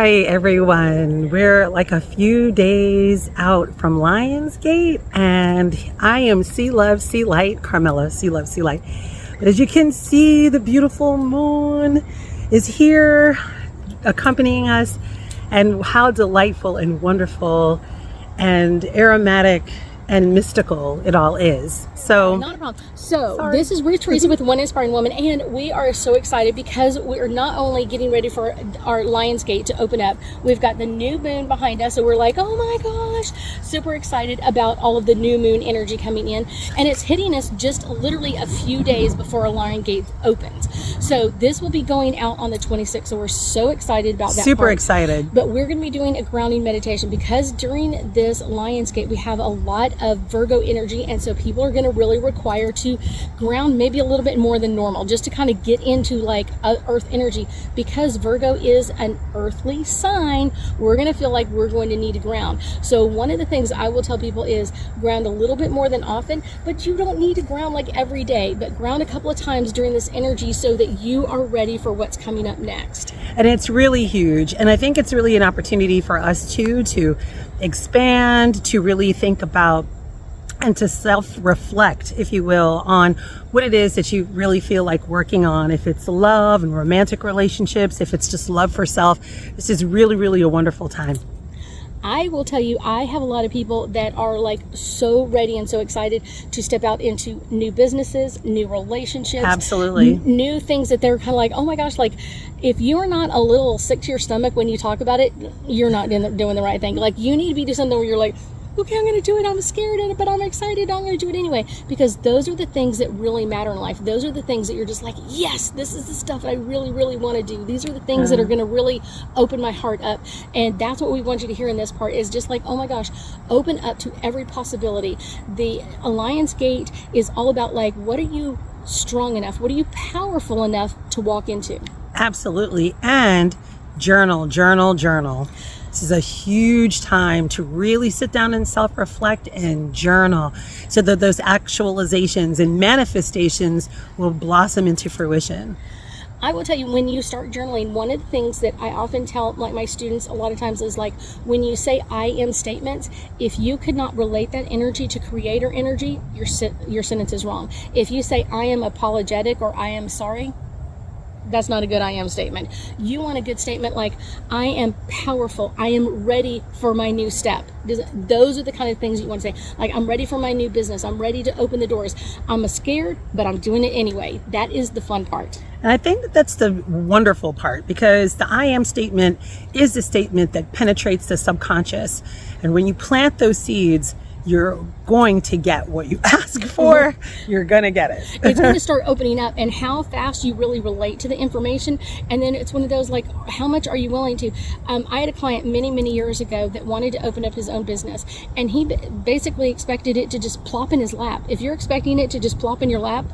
Hi, everyone. We're like a few days out from Lionsgate, and I am Sea Love, Sea Light, Carmella, Sea Love, Sea Light. But as you can see, the beautiful moon is here accompanying us, and how delightful and wonderful and aromatic and mystical it all is. So, not a problem. So, This is Ruth Theresa with One Inspiring Woman, and we are so excited because we are not only getting ready for our Lionsgate to open up, we've got the new moon behind us, so we're like, oh my gosh, super excited about all of the new moon energy coming in, and it's hitting us just literally a few days before our Lionsgate opens. So this will be going out on the 26th, so we're so excited about that. Super excited. But we're going to be doing a grounding meditation because during this Lionsgate, we have a lot of Virgo energy, and so people are going to really require to ground maybe a little bit more than normal just to kind of get into like earth energy. Because Virgo is an earthly sign, we're going to feel like we're going to need to ground. So one of the things I will tell people is ground a little bit more than often, but you don't need to ground like every day, but ground a couple of times during this energy so that you are ready for what's coming up next. And it's really huge, and I think it's really an opportunity for us too to expand, to really think about and to self-reflect, if you will, on what it is that you really feel like working on. If it's love and romantic relationships, if it's just love for self, this is really, really a wonderful time. I will tell you, I have a lot of people that are like so ready and so excited to step out into new businesses, new relationships. Absolutely. New things that they're kind of like, oh my gosh, like if you're not a little sick to your stomach when you talk about it, you're not doing the right thing. Like you need to be doing something where you're like, okay, I'm going to do it. I'm scared of it, but I'm excited. I'm going to do it anyway. Because those are the things that really matter in life. Those are the things that you're just like, yes, this is the stuff that I really, really want to do. These are the things that are going to really open my heart up. And that's what we want you to hear in this part is just like, oh my gosh, open up to every possibility. The Lionsgate is all about like, what are you strong enough? What are you powerful enough to walk into? Absolutely. And journal. This is a huge time to really sit down and self-reflect and journal so that those actualizations and manifestations will blossom into fruition. I will tell you, when you start journaling, one of the things that I often tell like my students a lot of times is like, when you say I am statements, if you could not relate that energy to creator energy, your sentence is wrong. If you say I am apologetic or I am sorry, that's not a good I am statement. You want a good statement like, I am powerful. I am ready for my new step. Those are the kind of things you want to say. Like, I'm ready for my new business. I'm ready to open the doors. I'm scared, but I'm doing it anyway. That is the fun part. And I think that that's the wonderful part, because the I am statement is the statement that penetrates the subconscious. And when you plant those seeds, you're going to get what you ask for. You're going to get it. It's going to start opening up, and how fast you really relate to the information. And then it's one of those like, how much are you willing to? I had a client many years ago that wanted to open up his own business, and he basically expected it to just plop in his lap. If you're expecting it to just plop in your lap,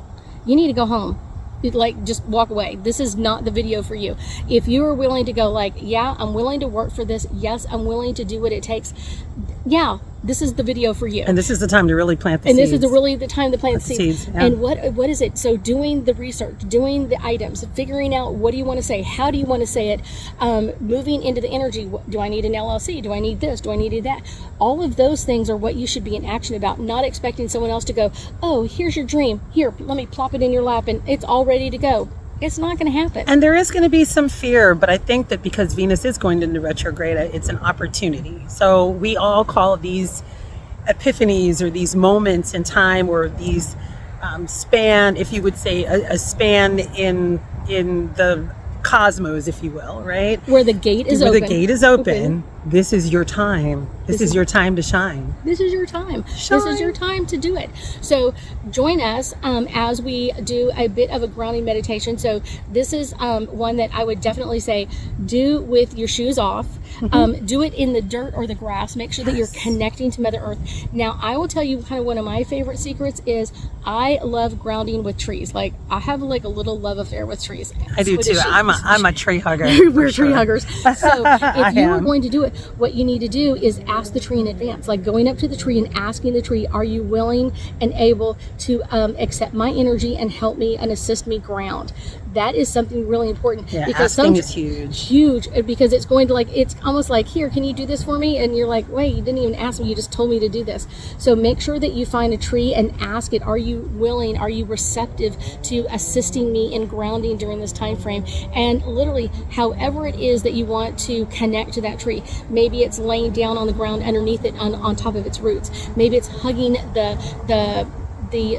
you need to go home. Like, just walk away. This is not the video for you. If you are willing to go like, yeah, I'm willing to work for this. Yes, I'm willing to do what it takes. Yeah, this is the video for you. And this is the time to really plant the seeds. And this is really the time to plant the seeds. Yeah. And what is it? So doing the research, doing the items, figuring out what do you want to say, how do you want to say it, moving into the energy. Do I need an LLC? Do I need this? Do I need that? All of those things are what you should be in action about, not expecting someone else to go, oh, here's your dream. Here, let me plop it in your lap and it's all ready to go. It's not going to happen. And there is going to be some fear, but I think that because Venus is going into retrograde, it's an opportunity. So we all call these epiphanies or these moments in time, or these span, if you would say, a span in the cosmos, if you will, right? Where the gate is open. Where the gate is open. This is your time. This is your time to shine. This is your time. This is your time to do it. So join us as we do a bit of a grounding meditation. So this is one that I would definitely say do with your shoes off. Do it in the dirt or the grass. Make sure that you're connecting to Mother Earth. Now, I will tell you kind of one of my favorite secrets is I love grounding with trees. Like, I have like a little love affair with trees. I do too. I'm a tree hugger. We're tree huggers. So if you are going to do it, what you need to do is ask the tree in advance, like going up to the tree and asking the tree, are you willing and able to accept my energy and help me and assist me ground? that is something really important. Yeah, because asking is huge. Because it's going to like, it's almost like, here, can you do this for me? And you're like, wait, you didn't even ask me, you just told me to do this. So make sure that you find a tree and ask it, are you willing, are you receptive to assisting me in grounding during this time frame? And literally, however it is that you want to connect to that tree, maybe it's laying down on the ground underneath it on top of its roots. Maybe it's hugging the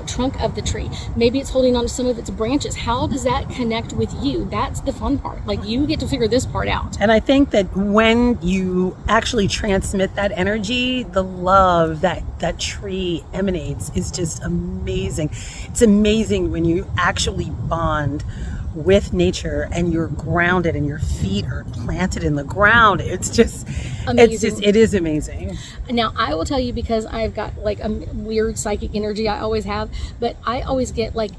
trunk of the tree. Maybe it's holding on to some of its branches. How does that connect with you? That's the fun part. Like, you get to figure this part out. And I think that when you actually transmit that energy, the love that that tree emanates is just amazing. It's amazing when you actually bond with nature and you're grounded and your feet are planted in the ground. It's just amazing. It is amazing. Now, I will tell you, because I've got like a weird psychic energy, I always have, but I always get like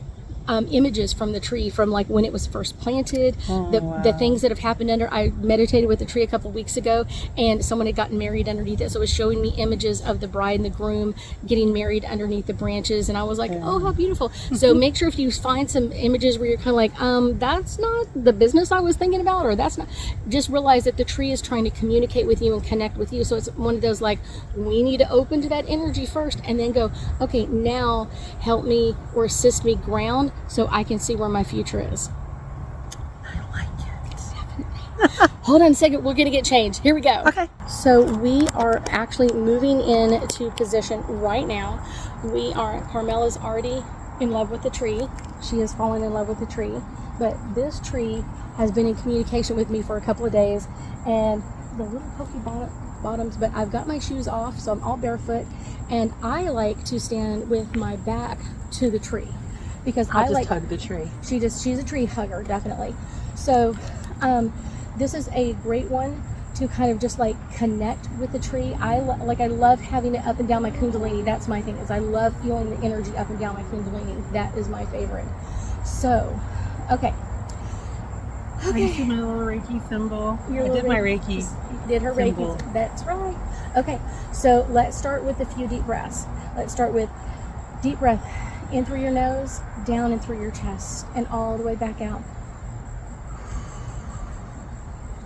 images from the tree from like when it was first planted, the things that have happened under. I meditated with the tree a couple of weeks ago, and someone had gotten married underneath it, so it was showing me images of the bride and the groom getting married underneath the branches, and I was like, oh, how beautiful. So make sure if you find some images where you're kind of like, that's not the business I was thinking about, or that's not, just realize that the tree is trying to communicate with you and connect with you. So it's one of those like, we need to open to that energy first and then go, okay, now help me or assist me ground so I can see where my future is. I like it. Definitely. Hold on a second. We're going to get changed. Here we go. Okay. So we are actually moving into position right now. Carmella's already in love with the tree. She has fallen in love with the tree. But this tree has been in communication with me for a couple of days. And the little pokey bottoms, but I've got my shoes off, so I'm all barefoot. And I like to stand with my back to the tree, because I like hug the tree. She's a tree hugger, definitely. So this is a great one to kind of just like connect with the tree. I love having it up and down my kundalini. That's my thing, is I love feeling the energy up and down my kundalini. That is my favorite. So, okay. I see my little Reiki symbol. I did my Reiki. You did her symbol. Reiki. That's right. Okay, so let's start with a few deep breaths. Let's start with deep breath in through your nose, down and through your chest, and all the way back out.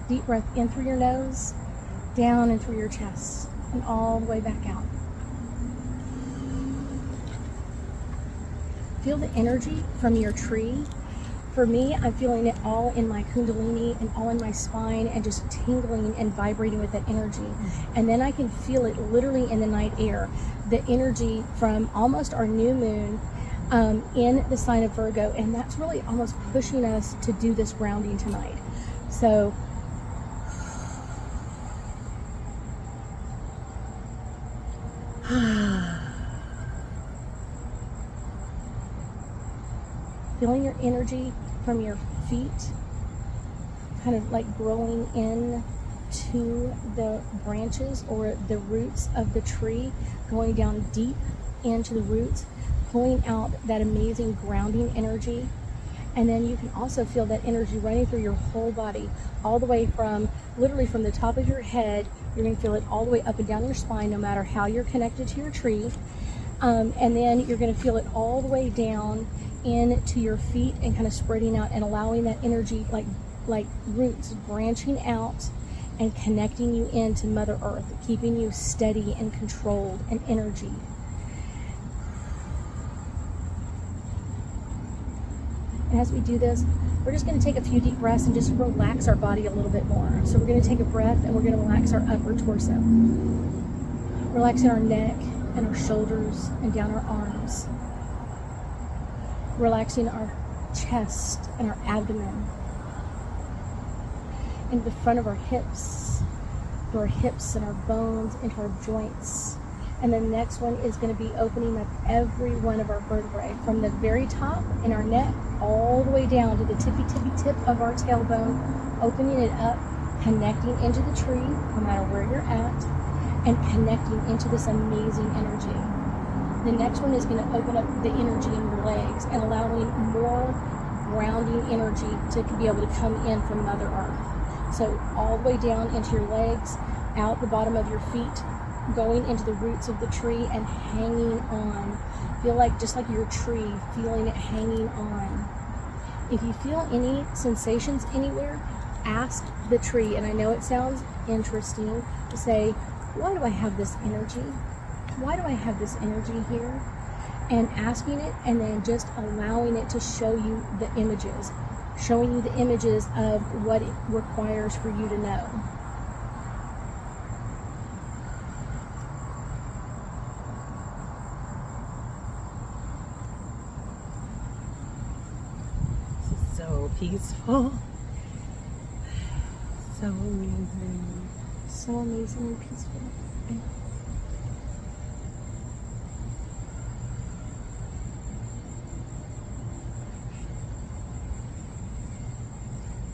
Deep breath in through your nose, down and through your chest, and all the way back out. Feel the energy from your tree. For me, I'm feeling it all in my kundalini and all in my spine, and just tingling and vibrating with that energy. And then I can feel it literally in the night air, the energy from almost our new moon in the sign of Virgo, and that's really almost pushing us to do this grounding tonight. So feeling your energy from your feet kind of like growing in to the branches or the roots of the tree, going down deep into the roots, pulling out that amazing grounding energy. And then you can also feel that energy running through your whole body, all the way from literally from the top of your head. You're going to feel it all the way up and down your spine, no matter how you're connected to your tree. And then you're going to feel it all the way down into your feet and kind of spreading out and allowing that energy like roots branching out and connecting you into Mother Earth, keeping you steady and controlled and energy. And as we do this, we're just going to take a few deep breaths and just relax our body a little bit more. So we're going to take a breath and we're going to relax our upper torso. Relaxing our neck and our shoulders and down our arms. Relaxing our chest and our abdomen. Into the front of our hips, through our hips and our bones, into our joints. And the next one is going to be opening up every one of our vertebrae, from the very top in our neck all the way down to the tippy tip of our tailbone, opening it up, connecting into the tree, no matter where you're at, and connecting into this amazing energy. The next one is going to open up the energy in your legs and allowing more grounding energy to be able to come in from Mother Earth. So all the way down into your legs, out the bottom of your feet, going into the roots of the tree and hanging on. Feel like just like your tree, feeling it hanging on. If you feel any sensations anywhere, ask the tree. And I know it sounds interesting to say, why do I have this energy? Why do I have this energy here? And asking it, and then just allowing it to show you the images, showing you the images of what it requires for you to know. This is so peaceful. So amazing. So amazing and peaceful.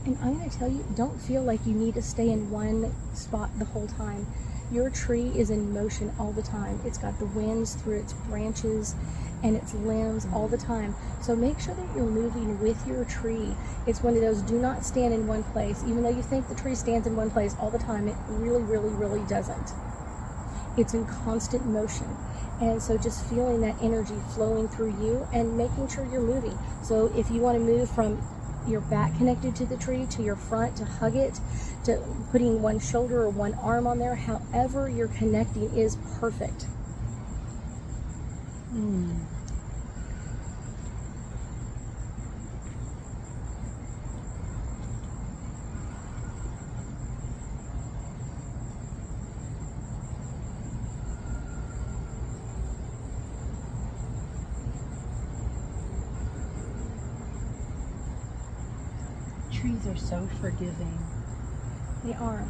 And I'm going to tell you, don't feel like you need to stay in one spot the whole time. Your tree is in motion all the time. It's got the winds through its branches and its limbs all the time. So make sure that you're moving with your tree. It's one of those, do not stand in one place. Even though you think the tree stands in one place all the time, it really, really, really doesn't. It's in constant motion. And so just feeling that energy flowing through you and making sure you're moving. So if you want to move from your back connected to the tree, to your front, to hug it, to putting one shoulder or one arm on there, however you're connecting is perfect. Trees are so forgiving. They are.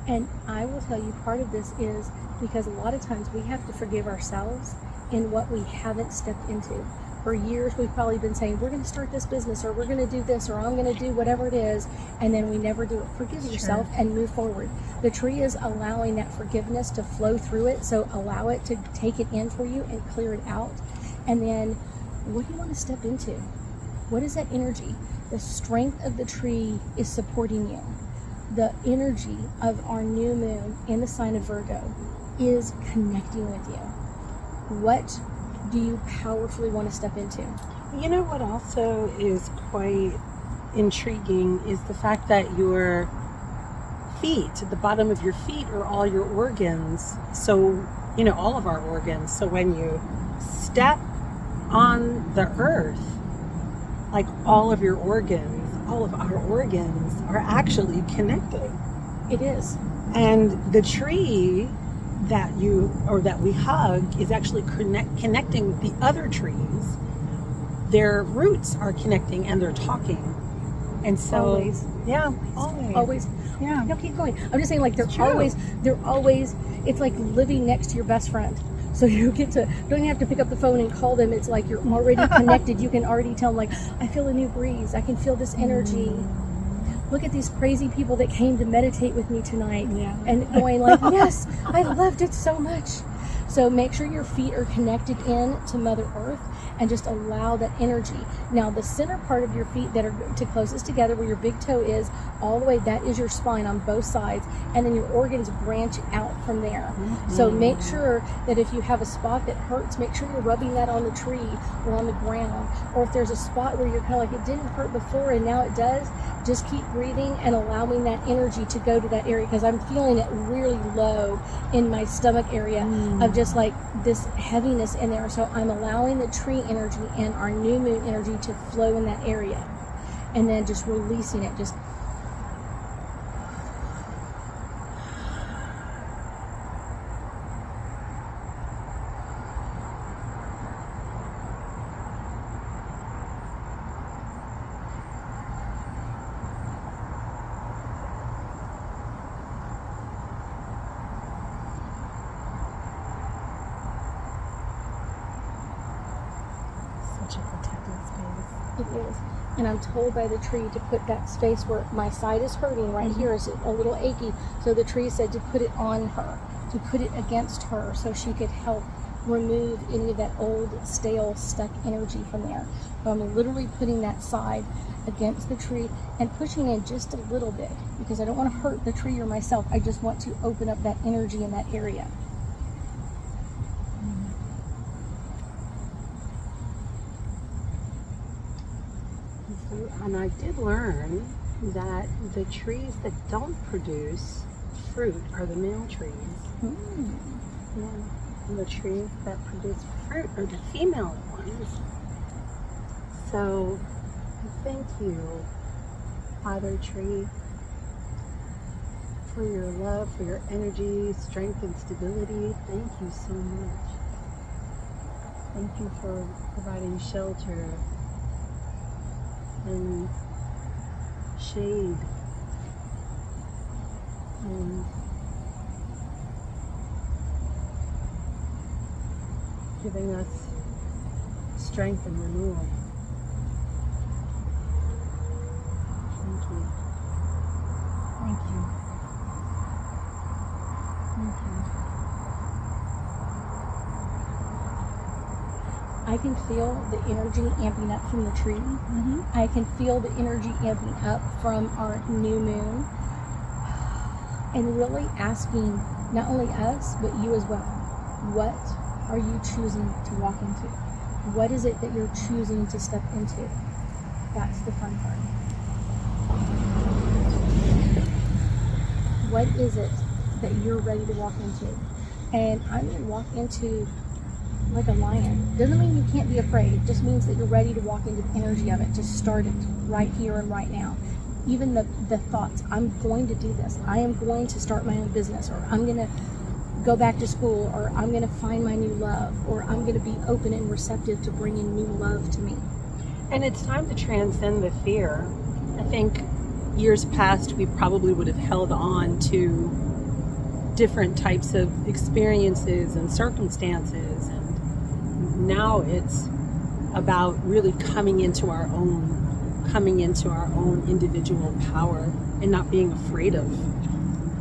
And I will tell you, part of this is because a lot of times we have to forgive ourselves in what we haven't stepped into. For years, we've probably been saying, we're going to start this business, or we're going to do this, or I'm going to do whatever it is, and then we never do it. Forgive yourself and move forward. The tree is allowing that forgiveness to flow through it, so allow it to take it in for you and clear it out. And then, what do you want to step into? What is that energy? The strength of the tree is supporting you. The energy of our new moon in the sign of Virgo is connecting with you. What do you powerfully want to step into? You know what also is quite intriguing is the fact that your feet, at the bottom of your feet, are all your organs. So, you know, all of our organs. So when you step on the earth, like all of your organs, all of our organs are actually connected. It is. And the tree that we hug is actually connecting with the other trees. Their roots are connecting and they're talking. And so, Always. Yeah, Always. Yeah. No, keep going. I'm just saying, like, they're always, it's like living next to your best friend. So you get to, don't even have to pick up the phone and call them. It's like you're already connected. You can already tell them, like, I feel a new breeze. I can feel this energy. Look at these crazy people that came to meditate with me tonight. Yeah. And going like, yes, I loved it so much. So make sure your feet are connected in to Mother Earth and just allow that energy. Now, the center part of your feet that are to closest together, where your big toe is, all the way, that is your spine on both sides, and then your organs branch out from there. So make sure that if you have a spot that hurts, make sure you're rubbing that on the tree or on the ground. Or if there's a spot where you're kind of like, it didn't hurt before and now it does, just keep breathing and allowing that energy to go to that area, because I'm feeling it really low in my stomach area of just like this heaviness in there. So I'm allowing the tree energy and our new moon energy to flow in that area, and then just releasing it. Just such a protected space. it is. And I'm told by the tree to put that space where my side is hurting right here is a little achy. So the tree said to put it on her, to put it against her, so she could help remove any of that old, stale, stuck energy from there. So I'm literally putting that side against the tree and pushing in just a little bit, because I don't want to hurt the tree or myself. I just want to open up that energy in that area. And I did learn that the trees that don't produce fruit are the male trees. Mm. Yeah. And the trees that produce fruit are the female ones. So thank you, Father Tree, for your love, for your energy, strength, and stability. Thank you so much. Thank you for providing shelter and shade and giving us strength and renewal. Thank you. Thank you. Thank you. I can feel the energy amping up from the tree. Mm-hmm. I can feel the energy amping up from our new moon. And really asking not only us, but you as well. What are you choosing to walk into? What is it that you're choosing to step into? That's the fun part. What is it that you're ready to walk into? And I'm going to walk into like a lion. Doesn't mean you can't be afraid. It just means that you're ready to walk into the energy of it, to start it right here and right now. Even the thoughts, I'm going to do this. I am going to start my own business, or I'm going to go back to school, or I'm going to find my new love, or I'm going to be open and receptive to bringing new love to me. And it's time to transcend the fear. I think years past, we probably would have held on to different types of experiences and circumstances. And now it's about really coming into our own individual power and not being afraid of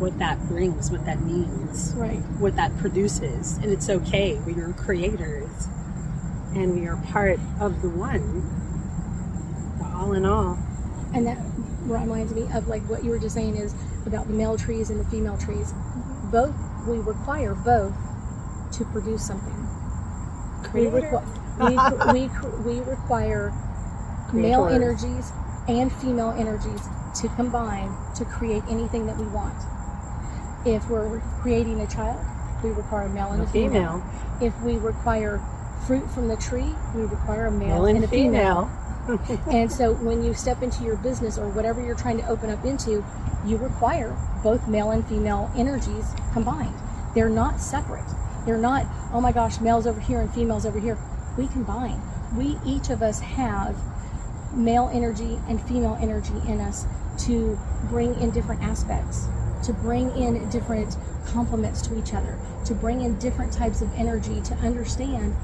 what that brings, what that means, Right. what that produces. And it's okay. We are creators and we are part of the one. We're all in all. And that reminds me of like what you were just saying is about the male trees and the female trees. Both, we require both to produce something. We require male Creators. energies and female energies to combine to create anything that we want. If we're creating a child, we require a male and a female. If we require fruit from the tree, we require a male and a female. And so when you step into your business or whatever you're trying to open up into, you require both male and female energies combined. They're not separate. They're not, oh my gosh, males over here and females over here. We combine. We, each of us, have male energy and female energy in us to bring in different aspects, to bring in different complements to each other, to bring in different types of energy, to understand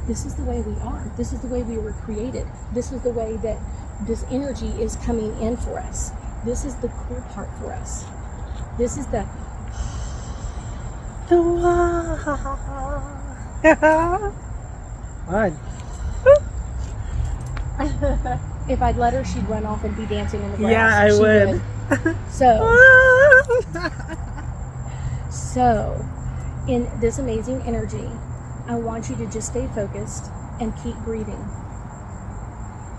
this is the way we are. This is the way we were created. This is the way that this energy is coming in for us. This is the cool part for us. This is the Fun. if I'd let her, she'd run off and be dancing in the grass. Yeah, I She would. So, in this amazing energy, I want you to just stay focused and keep breathing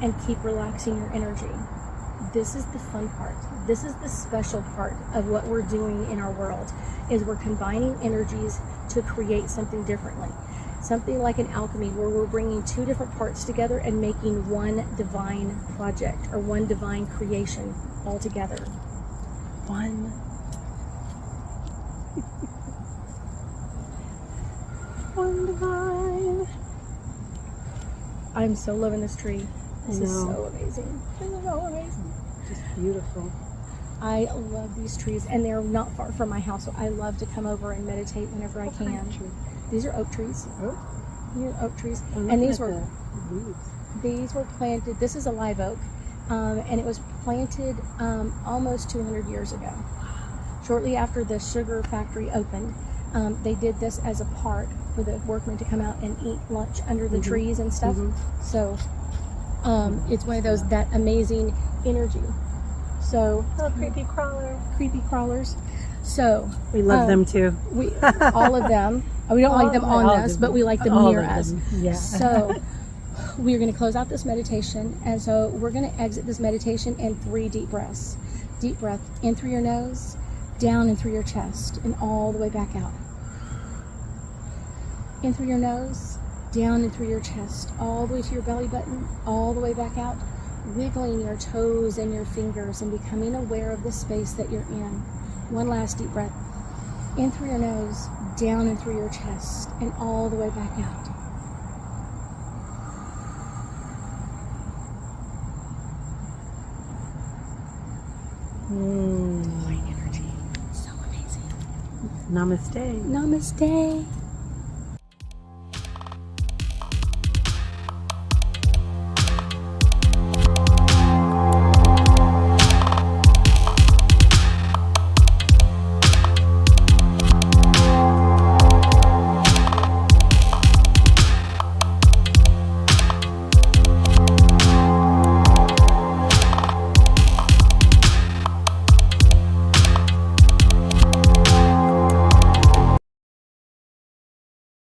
and keep relaxing your energy. This is the fun part. This is the special part of what we're doing in our world, is we're combining energies to create something differently. Something like an alchemy, where we're bringing two different parts together and making one divine project or one divine creation all together. One. One divine. I'm so loving this tree. This is so amazing. This is so amazing. Just beautiful. I love these trees, and they're not far from my house, so I love to come over and meditate whenever I can. These are oak trees. Oh. These are oak trees, I'm and looking these at were the leaves. these were planted. This is a live oak, and it was planted almost 200 years ago. Shortly after the sugar factory opened, they did this as a park for the workmen to come out and eat lunch under the trees and stuff. So it's one of those, that amazing energy. So Creepy crawler. creepy crawlers. So We love them too. we all of them. We don't like them on us, but we like them near us. Yeah. So we're going to close out this meditation. And so we're going to exit this meditation in 3 deep breaths. Deep breath in through your nose, down and through your chest, and all the way back out. In through your nose, down and through your chest, all the way to your belly button, all the way back out, wiggling your toes and your fingers and becoming aware of the space that you're in. One last deep breath. In through your nose, down and through your chest, and all the way back out. Divine energy. So amazing. Namaste. Namaste.